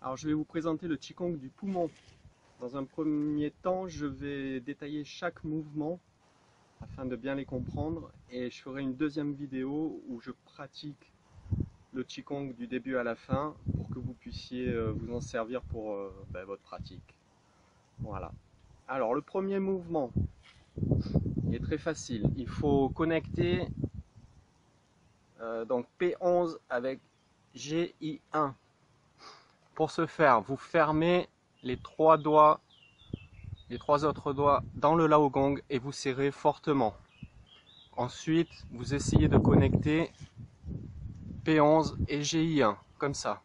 Alors je vais vous présenter le Qigong du poumon. Dans un premier temps, je vais détailler chaque mouvement afin de bien les comprendre et je ferai une deuxième vidéo où je pratique le Qigong du début à la fin pour que vous puissiez vous en servir pour votre pratique. Voilà. Alors le premier mouvement est très facile. Il faut connecter donc P11 avec GI1. Pour ce faire, vous fermez les trois autres doigts dans le Laogong et vous serrez fortement. Ensuite, vous essayez de connecter P11 et GI1, comme ça.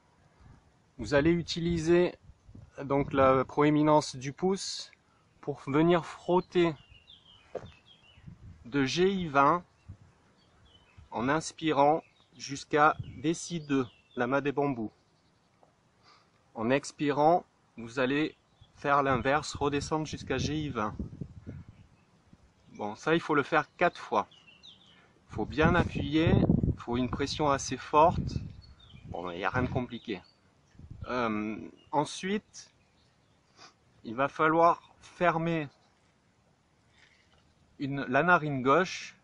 Vous allez utiliser donc la proéminence du pouce pour venir frotter de GI20 en inspirant jusqu'à Déci2, l'amas des bambous. En expirant, vous allez faire l'inverse, redescendre jusqu'à GI20. Bon, ça il faut le faire 4 fois. Il faut bien appuyer, il faut une pression assez forte. Bon, il n'y a rien de compliqué. Ensuite, il va falloir fermer la narine gauche,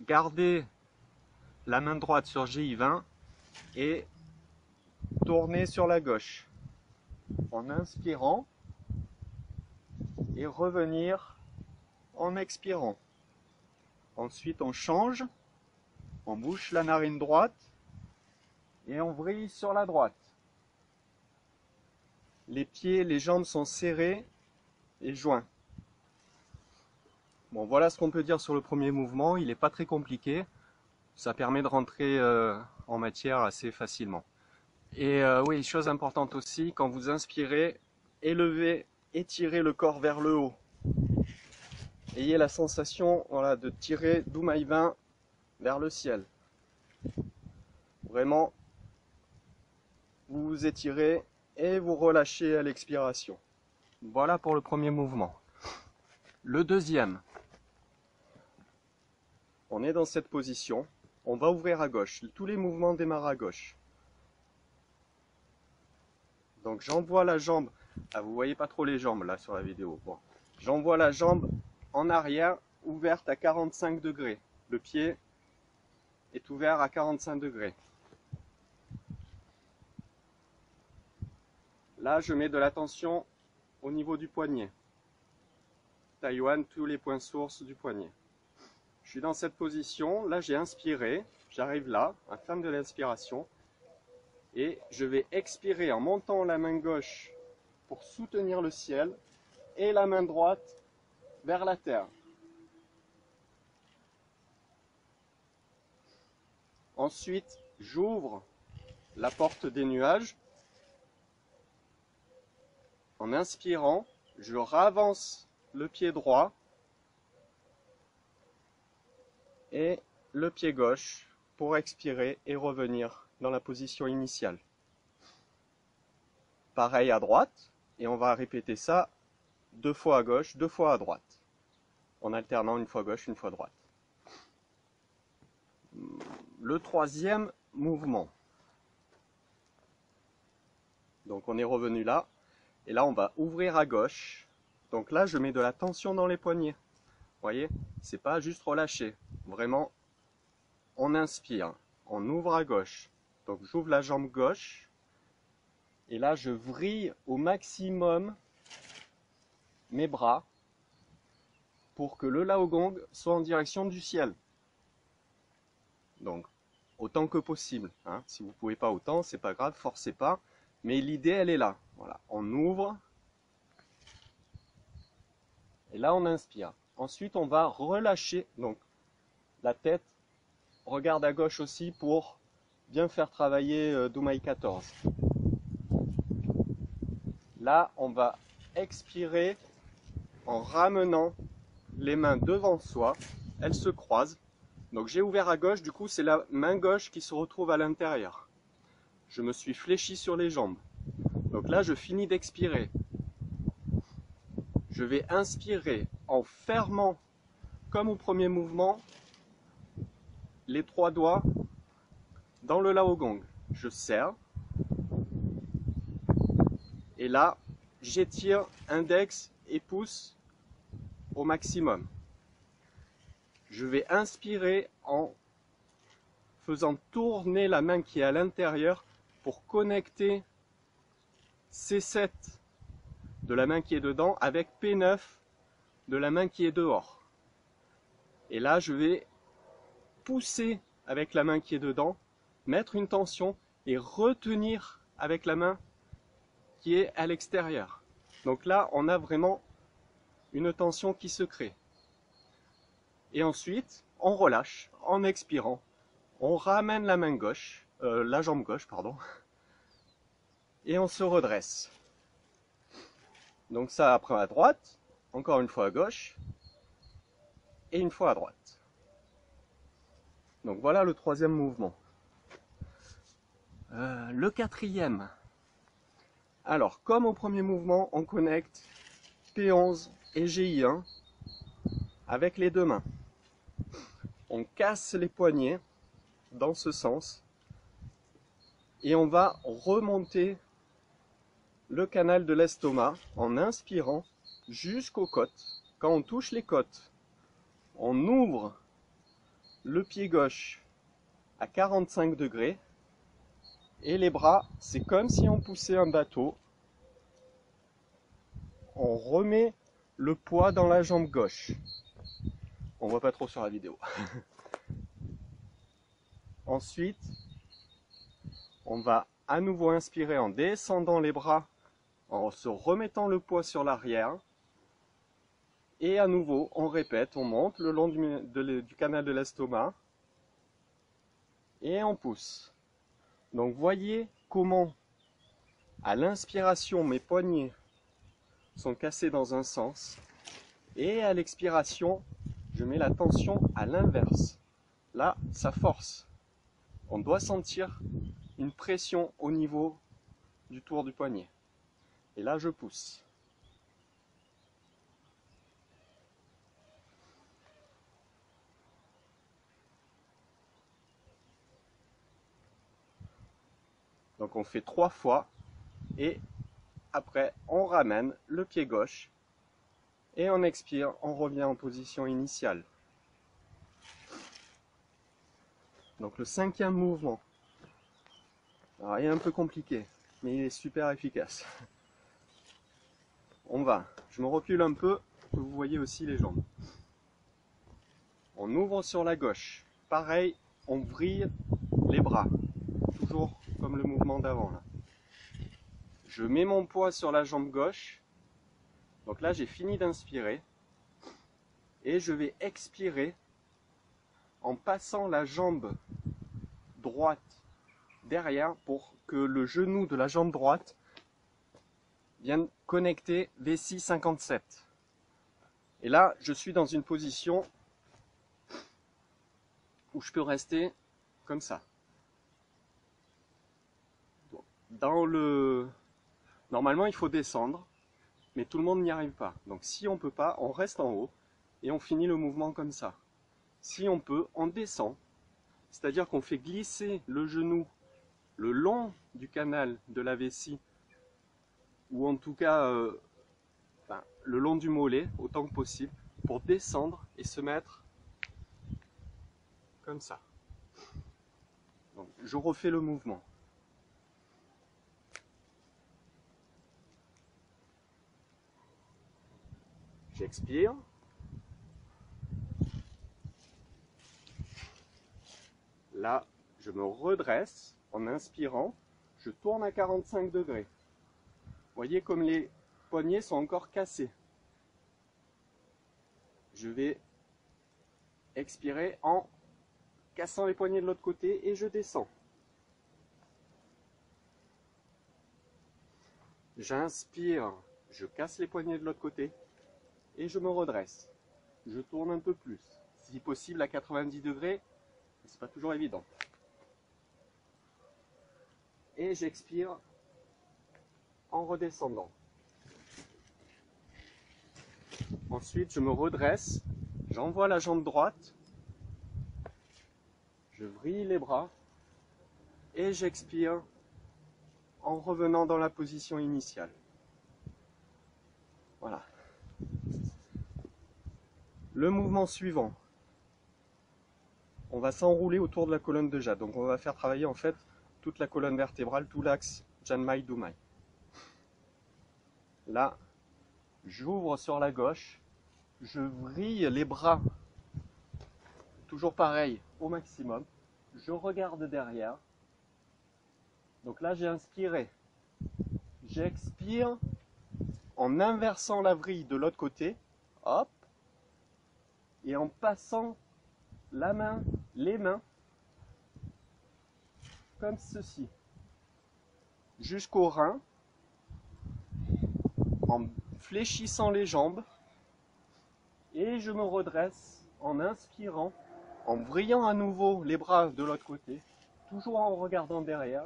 garder la main droite sur GI20 et tourner sur la gauche en inspirant et revenir en expirant. Ensuite on change, on bouche la narine droite et on vrille sur la droite. Les pieds, les jambes sont serrés et joints. Bon, voilà ce qu'on peut dire sur le premier mouvement, il n'est pas très compliqué, ça permet de rentrer en matière assez facilement. Et oui, chose importante aussi, quand vous inspirez, élevez, étirez le corps vers le haut. Ayez la sensation de tirer Doumaï-20 vers le ciel. Vraiment, vous vous étirez et vous relâchez à l'expiration. Voilà pour le premier mouvement. Le deuxième, on est dans cette position, on va ouvrir à gauche. Tous les mouvements démarrent à gauche. Donc j'envoie la jambe, vous voyez pas trop les jambes là sur la vidéo. Bon. J'envoie la jambe en arrière, ouverte à 45 degrés. Le pied est ouvert à 45 degrés. Là, je mets de la tension au niveau du poignet. Taïwan, tous les points sources du poignet. Je suis dans cette position, là j'ai inspiré, j'arrive là, à la fin de l'inspiration, et je vais expirer en montant la main gauche pour soutenir le ciel, et la main droite vers la terre. Ensuite, j'ouvre la porte des nuages. En inspirant, je ravance le pied droit et le pied gauche pour expirer et revenir dans la position initiale. Pareil à droite, et on va répéter ça 2 fois à gauche, 2 fois à droite, en alternant une fois gauche, une fois droite. Le troisième mouvement. Donc on est revenu là, et là on va ouvrir à gauche. Donc là je mets de la tension dans les poignets. Vous voyez, c'est pas juste relâcher. Vraiment, on inspire, on ouvre à gauche. Donc j'ouvre la jambe gauche, et là je vrille au maximum mes bras pour que le Laogong soit en direction du ciel. Donc autant que possible, hein. Si vous ne pouvez pas autant, c'est pas grave, forcez pas, mais l'idée elle est là. Voilà, on ouvre et là on inspire. Ensuite on va relâcher, donc la tête regarde à gauche aussi pour bien faire travailler Doumaï 14. Là on va expirer en ramenant les mains devant soi, elles se croisent. Donc j'ai ouvert à gauche, du coup c'est la main gauche qui se retrouve à l'intérieur. Je me suis fléchi sur les jambes. Donc là je finis d'expirer. Je vais inspirer en fermant, comme au premier mouvement, les 3 doigts dans le Laogong. Je serre. Et là, j'étire index et pouce au maximum. Je vais inspirer en faisant tourner la main qui est à l'intérieur pour connecter C7 de la main qui est dedans avec P9 de la main qui est dehors. Et là, je vais pousser avec la main qui est dedans, mettre une tension et retenir avec la main qui est à l'extérieur. Donc là, on a vraiment une tension qui se crée. Et ensuite, on relâche en expirant. On ramène la main gauche, la jambe gauche, pardon, et on se redresse. Donc ça, après à droite, encore une fois à gauche, et une fois à droite. Donc voilà le troisième mouvement. Le quatrième. Alors, comme au premier mouvement, on connecte P11 et GI1 avec les deux mains. On casse les poignets dans ce sens et on va remonter le canal de l'estomac en inspirant jusqu'aux côtes. Quand on touche les côtes, on ouvre le pied gauche à 45 degrés et les bras, c'est comme si on poussait un bateau. On remet le poids dans la jambe gauche. On voit pas trop sur la vidéo. Ensuite, on va à nouveau inspirer en descendant les bras, en se remettant le poids sur l'arrière. Et à nouveau, on répète, on monte le long du canal de l'estomac. Et on pousse. Donc voyez comment, à l'inspiration, mes poignets sont cassés dans un sens. Et à l'expiration, je mets la tension à l'inverse. Là, ça force. On doit sentir une pression au niveau du tour du poignet. Et là, je pousse. Donc on fait 3 fois et après on ramène le pied gauche et on expire, on revient en position initiale. Donc le cinquième mouvement. Alors il est un peu compliqué, mais il est super efficace. On va, je me recule un peu, que vous voyez aussi les jambes. On ouvre sur la gauche. Pareil, on vrille les bras. Toujours comme le mouvement d'avant là. Je mets mon poids sur la jambe gauche. Donc là, j'ai fini d'inspirer. Et je vais expirer en passant la jambe droite derrière pour que le genou de la jambe droite vienne connecter V6 57. Et là, je suis dans une position où je peux rester comme ça. Normalement, il faut descendre, mais tout le monde n'y arrive pas. Donc si on ne peut pas, on reste en haut et on finit le mouvement comme ça. Si on peut, on descend, c'est-à-dire qu'on fait glisser le genou le long du canal de la vessie, ou en tout cas le long du mollet, autant que possible, pour descendre et se mettre comme ça. Donc, je refais le mouvement. J'expire. Là, je me redresse en inspirant. Je tourne à 45 degrés. Vous voyez comme les poignets sont encore cassés. Je vais expirer en cassant les poignets de l'autre côté et je descends. J'inspire, je casse les poignets de l'autre côté et je me redresse. Je tourne un peu plus, si possible à 90 degrés, c'est pas toujours évident. Et j'expire en redescendant. Ensuite, je me redresse, j'envoie la jambe droite, je vrille les bras et j'expire en revenant dans la position initiale. Voilà. Le mouvement suivant, on va s'enrouler autour de la colonne de jade. Donc on va faire travailler en fait toute la colonne vertébrale, tout l'axe Janmai Dumai. Là, j'ouvre sur la gauche, je vrille les bras, toujours pareil, au maximum. Je regarde derrière. Donc là, j'ai inspiré. J'expire en inversant la vrille de l'autre côté. Hop. Et en passant la main, les mains, comme ceci, jusqu'au rein, en fléchissant les jambes, et je me redresse en inspirant, en vrillant à nouveau les bras de l'autre côté, toujours en regardant derrière,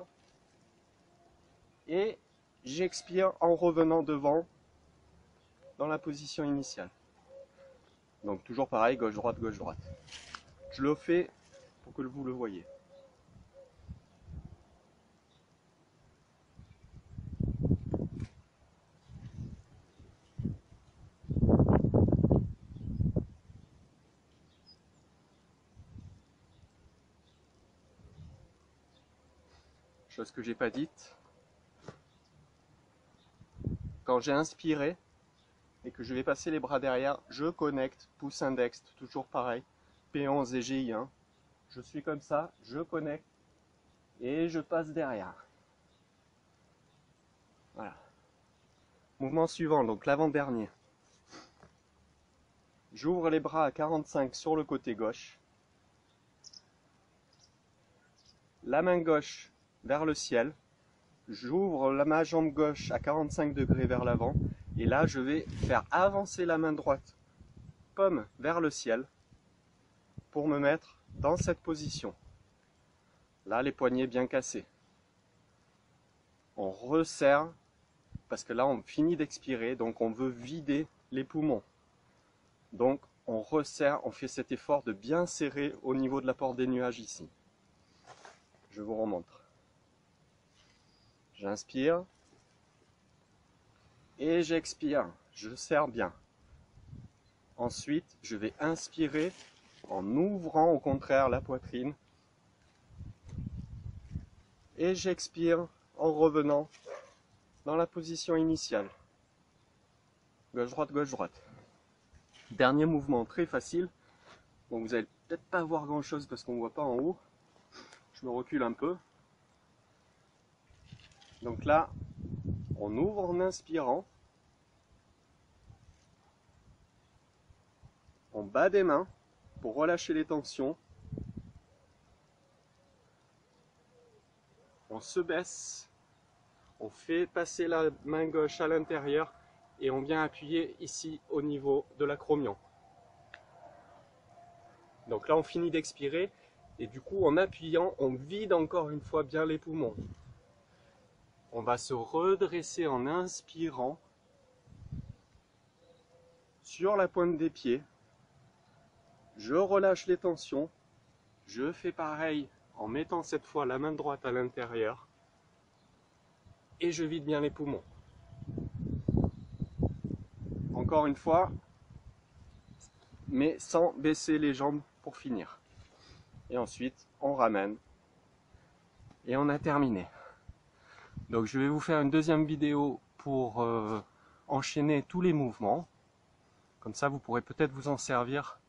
et j'expire en revenant devant dans la position initiale. Donc toujours pareil, gauche-droite, gauche-droite. Je le fais pour que vous le voyez. Chose que j'ai pas dite. Quand j'ai inspiré et que je vais passer les bras derrière, je connecte, pouce index, toujours pareil, P11 et GI1. Je suis comme ça, je connecte et je passe derrière. Voilà. Mouvement suivant, donc l'avant-dernier. J'ouvre les bras à 45 sur le côté gauche. La main gauche vers le ciel. J'ouvre ma jambe gauche à 45 degrés vers l'avant. Et là, je vais faire avancer la main droite, paume vers le ciel, pour me mettre dans cette position. Là, les poignets bien cassés. On resserre, parce que là, on finit d'expirer, donc on veut vider les poumons. Donc, on resserre, on fait cet effort de bien serrer au niveau de la porte des nuages ici. Je vous remontre. J'inspire. Et j'expire. Je serre bien. Ensuite, je vais inspirer en ouvrant au contraire la poitrine. Et j'expire en revenant dans la position initiale. Gauche-droite, gauche-droite. Dernier mouvement très facile. Bon, vous n'allez peut-être pas voir grand-chose parce qu'on ne voit pas en haut. Je me recule un peu. Donc là, on ouvre en inspirant. On bat des mains pour relâcher les tensions. On se baisse. On fait passer la main gauche à l'intérieur et on vient appuyer ici au niveau de l'acromion. Donc là, on finit d'expirer et du coup, en appuyant, on vide encore une fois bien les poumons. On va se redresser en inspirant sur la pointe des pieds. Je relâche les tensions. Je fais pareil en mettant cette fois la main droite à l'intérieur. Et je vide bien les poumons. Encore une fois, mais sans baisser les jambes pour finir. Et ensuite, on ramène. Et on a terminé. Donc je vais vous faire une deuxième vidéo pour enchaîner tous les mouvements. Comme ça, vous pourrez peut-être vous en servir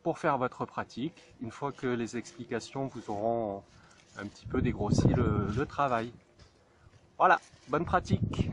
pour faire votre pratique, une fois que les explications vous auront un petit peu dégrossi le travail. Voilà, bonne pratique!